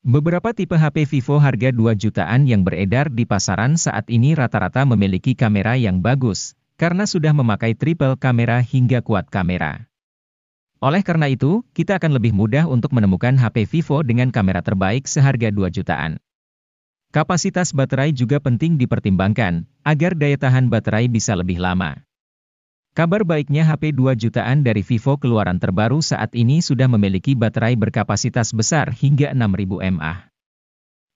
Beberapa tipe HP Vivo harga 2 jutaan yang beredar di pasaran saat ini rata-rata memiliki kamera yang bagus, karena sudah memakai triple kamera hingga quad kamera. Oleh karena itu, kita akan lebih mudah untuk menemukan HP Vivo dengan kamera terbaik seharga 2 jutaan. Kapasitas baterai juga penting dipertimbangkan, agar daya tahan baterai bisa lebih lama. Kabar baiknya HP 2 jutaan dari Vivo keluaran terbaru saat ini sudah memiliki baterai berkapasitas besar hingga 6000 mAh.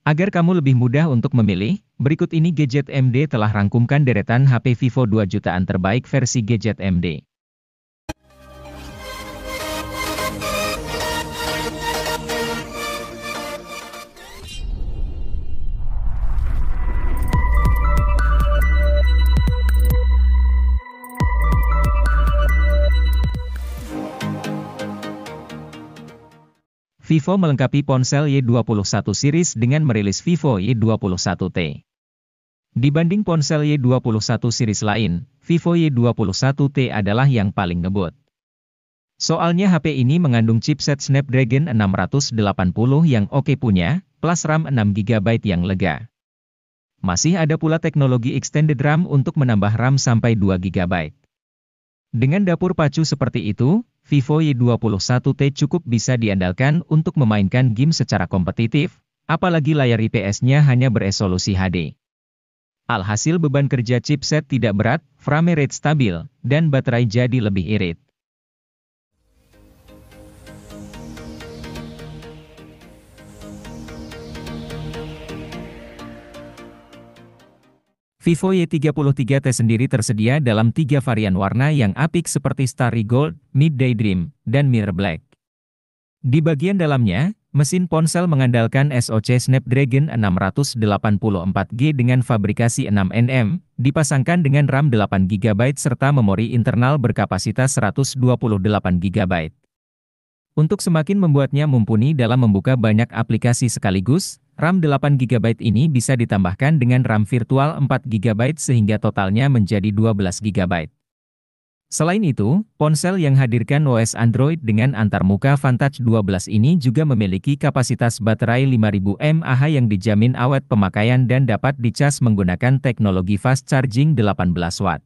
Agar kamu lebih mudah untuk memilih, berikut ini Gadget MD telah rangkumkan deretan HP Vivo 2 jutaan terbaik versi Gadget MD. Vivo melengkapi ponsel Y21 series dengan merilis Vivo Y21T. Dibanding ponsel Y21 series lain, Vivo Y21T adalah yang paling ngebut. Soalnya HP ini mengandung chipset Snapdragon 680 yang oke punya, plus RAM 6GB yang lega. Masih ada pula teknologi extended RAM untuk menambah RAM sampai 2GB. Dengan dapur pacu seperti itu, Vivo Y21T cukup bisa diandalkan untuk memainkan game secara kompetitif, apalagi layar IPS-nya hanya beresolusi HD. Alhasil beban kerja chipset tidak berat, frame rate stabil, dan baterai jadi lebih irit. Vivo Y33T sendiri tersedia dalam 3 varian warna yang apik seperti Starry Gold, Midday Dream, dan Mirror Black. Di bagian dalamnya, mesin ponsel mengandalkan SoC Snapdragon 684G dengan fabrikasi 6nm, dipasangkan dengan RAM 8GB serta memori internal berkapasitas 128GB. Untuk semakin membuatnya mumpuni dalam membuka banyak aplikasi sekaligus, RAM 8GB ini bisa ditambahkan dengan RAM virtual 4GB sehingga totalnya menjadi 12GB. Selain itu, ponsel yang hadirkan OS Android dengan antarmuka Vantage 12 ini juga memiliki kapasitas baterai 5000 mAh yang dijamin awet pemakaian dan dapat dicas menggunakan teknologi fast charging 18 watt.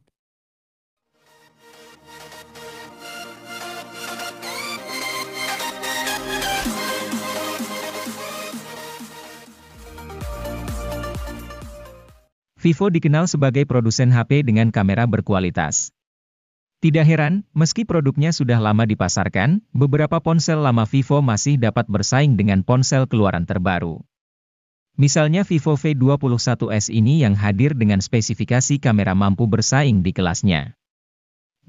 Vivo dikenal sebagai produsen HP dengan kamera berkualitas. Tidak heran, meski produknya sudah lama dipasarkan, beberapa ponsel lama Vivo masih dapat bersaing dengan ponsel keluaran terbaru. Misalnya Vivo V21s ini yang hadir dengan spesifikasi kamera mampu bersaing di kelasnya.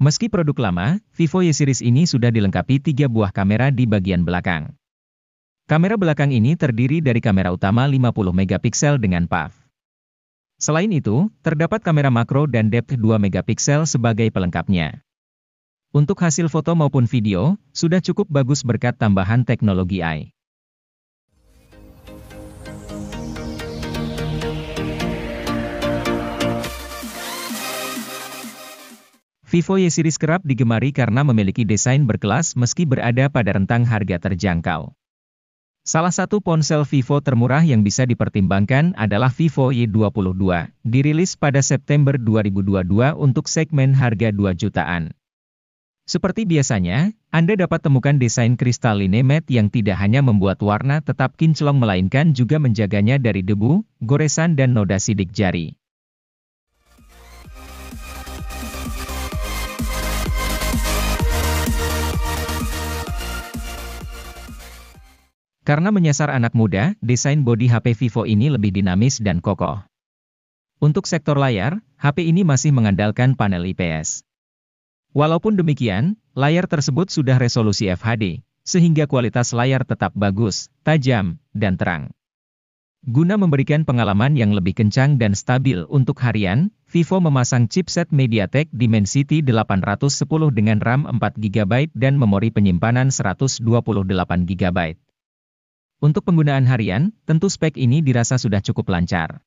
Meski produk lama, Vivo Y series ini sudah dilengkapi 3 buah kamera di bagian belakang. Kamera belakang ini terdiri dari kamera utama 50MP dengan PAF. Selain itu, terdapat kamera makro dan depth 2MP sebagai pelengkapnya. Untuk hasil foto maupun video, sudah cukup bagus berkat tambahan teknologi AI. Vivo Y series kerap digemari karena memiliki desain berkelas meski berada pada rentang harga terjangkau. Salah satu ponsel Vivo termurah yang bisa dipertimbangkan adalah Vivo Y22, dirilis pada September 2022 untuk segmen harga 2 jutaan. Seperti biasanya, Anda dapat temukan desain kristaline matte yang tidak hanya membuat warna tetap kinclong melainkan juga menjaganya dari debu, goresan dan noda sidik jari. Karena menyasar anak muda, desain bodi HP Vivo ini lebih dinamis dan kokoh. Untuk sektor layar, HP ini masih mengandalkan panel IPS. Walaupun demikian, layar tersebut sudah resolusi FHD, sehingga kualitas layar tetap bagus, tajam, dan terang. Guna memberikan pengalaman yang lebih kencang dan stabil untuk harian, Vivo memasang chipset MediaTek Dimensity 810 dengan RAM 4GB dan memori penyimpanan 128GB. Untuk penggunaan harian, tentu spek ini dirasa sudah cukup lancar.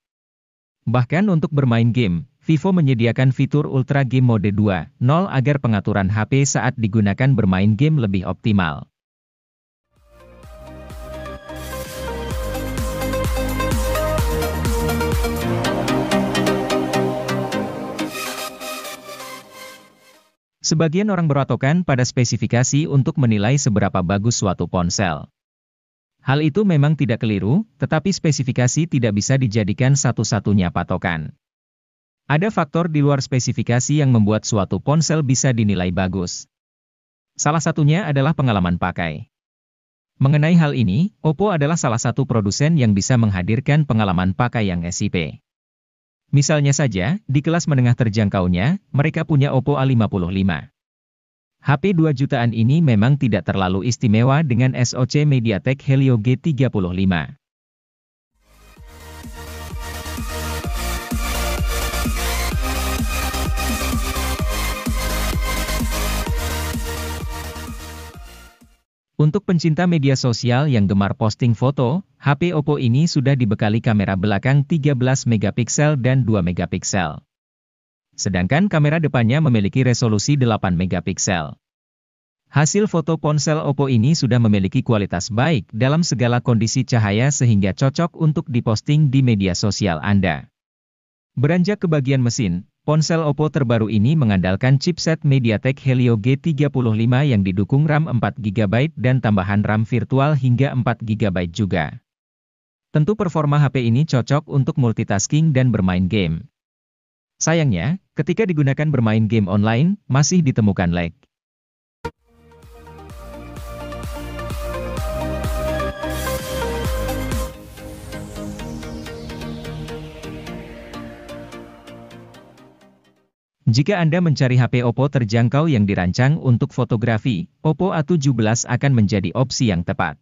Bahkan untuk bermain game, Vivo menyediakan fitur Ultra Game Mode 2.0 agar pengaturan HP saat digunakan bermain game lebih optimal. Sebagian orang berpatokan pada spesifikasi untuk menilai seberapa bagus suatu ponsel. Hal itu memang tidak keliru, tetapi spesifikasi tidak bisa dijadikan satu-satunya patokan. Ada faktor di luar spesifikasi yang membuat suatu ponsel bisa dinilai bagus. Salah satunya adalah pengalaman pakai. Mengenai hal ini, Oppo adalah salah satu produsen yang bisa menghadirkan pengalaman pakai yang SIP. Misalnya saja, di kelas menengah terjangkaunya, mereka punya Oppo A55. HP 2 jutaan ini memang tidak terlalu istimewa dengan SoC MediaTek Helio G35. Untuk pencinta media sosial yang gemar posting foto, HP Oppo ini sudah dibekali kamera belakang 13 megapiksel dan 2 megapiksel. Sedangkan kamera depannya memiliki resolusi 8 megapiksel. Hasil foto ponsel Oppo ini sudah memiliki kualitas baik dalam segala kondisi cahaya sehingga cocok untuk diposting di media sosial Anda. Beranjak ke bagian mesin, ponsel Oppo terbaru ini mengandalkan chipset MediaTek Helio G35 yang didukung RAM 4GB dan tambahan RAM virtual hingga 4GB juga. Tentu performa HP ini cocok untuk multitasking dan bermain game. Sayangnya, ketika digunakan bermain game online, masih ditemukan lag. Jika Anda mencari HP Oppo terjangkau yang dirancang untuk fotografi, Oppo A17 akan menjadi opsi yang tepat.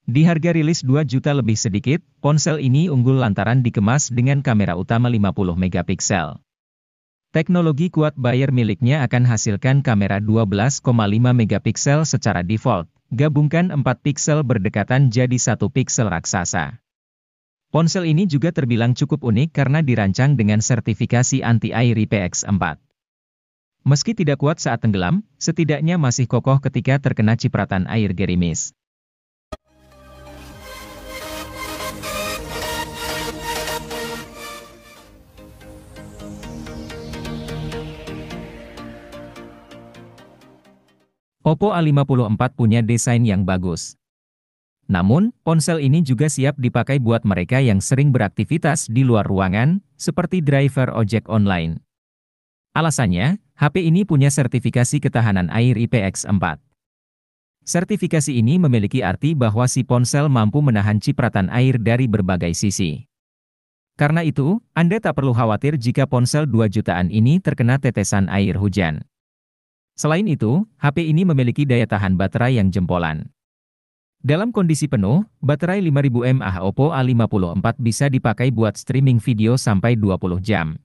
Di harga rilis 2 juta lebih sedikit, ponsel ini unggul lantaran dikemas dengan kamera utama 50 megapiksel. Teknologi quad Bayer miliknya akan hasilkan kamera 12,5 megapiksel secara default, gabungkan 4 piksel berdekatan jadi 1 piksel raksasa. Ponsel ini juga terbilang cukup unik karena dirancang dengan sertifikasi anti-air IPX4. Meski tidak kuat saat tenggelam, setidaknya masih kokoh ketika terkena cipratan air gerimis. Oppo A54 punya desain yang bagus. Namun, ponsel ini juga siap dipakai buat mereka yang sering beraktivitas di luar ruangan, seperti driver ojek online. Alasannya, HP ini punya sertifikasi ketahanan air IPX4. Sertifikasi ini memiliki arti bahwa si ponsel mampu menahan cipratan air dari berbagai sisi. Karena itu, Anda tak perlu khawatir jika ponsel 2 jutaan ini terkena tetesan air hujan. Selain itu, HP ini memiliki daya tahan baterai yang jempolan. Dalam kondisi penuh, baterai 5000 mAh Oppo A54 bisa dipakai buat streaming video sampai 20 jam.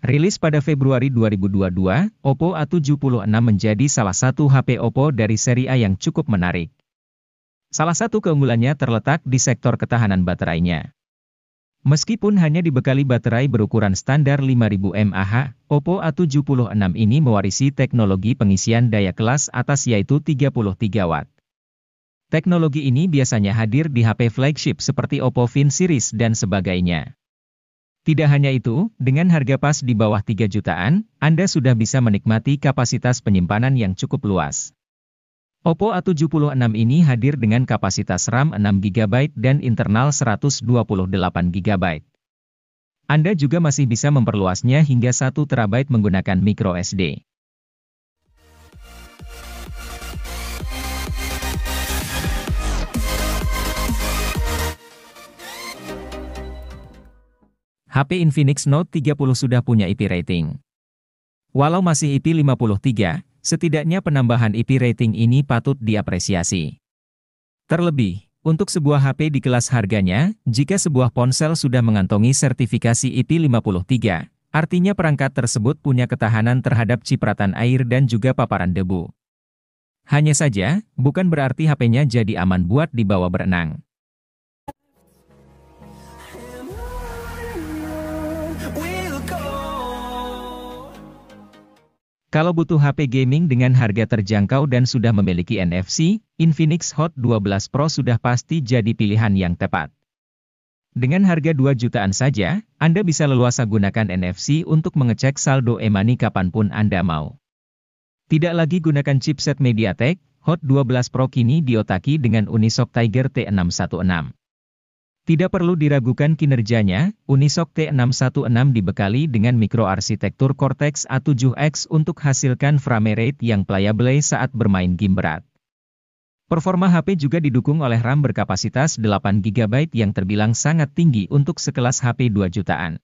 Rilis pada Februari 2022, Oppo A76 menjadi salah satu HP Oppo dari seri A yang cukup menarik. Salah satu keunggulannya terletak di sektor ketahanan baterainya. Meskipun hanya dibekali baterai berukuran standar 5000 mAh, Oppo A76 ini mewarisi teknologi pengisian daya kelas atas yaitu 33 Watt. Teknologi ini biasanya hadir di HP flagship seperti Oppo Fin series dan sebagainya. Tidak hanya itu, dengan harga pas di bawah 3 jutaan, Anda sudah bisa menikmati kapasitas penyimpanan yang cukup luas. Oppo A76 ini hadir dengan kapasitas RAM 6GB dan internal 128GB. Anda juga masih bisa memperluasnya hingga 1TB menggunakan microSD. HP Infinix Note 30 sudah punya IP rating. Walau masih IP 53, setidaknya penambahan IP rating ini patut diapresiasi. Terlebih, untuk sebuah HP di kelas harganya, jika sebuah ponsel sudah mengantongi sertifikasi IP 53, artinya perangkat tersebut punya ketahanan terhadap cipratan air dan juga paparan debu. Hanya saja, bukan berarti HP-nya jadi aman buat dibawa berenang. Kalau butuh HP gaming dengan harga terjangkau dan sudah memiliki NFC, Infinix Hot 12 Pro sudah pasti jadi pilihan yang tepat. Dengan harga 2 jutaan saja, Anda bisa leluasa gunakan NFC untuk mengecek saldo e-money kapanpun Anda mau. Tidak lagi gunakan chipset MediaTek, Hot 12 Pro kini diotaki dengan Unisoc Tiger T616. Tidak perlu diragukan kinerjanya, Unisoc T616 dibekali dengan mikroarsitektur Cortex A7X untuk hasilkan frame rate yang playable saat bermain game berat. Performa HP juga didukung oleh RAM berkapasitas 8 GB yang terbilang sangat tinggi untuk sekelas HP 2 jutaan.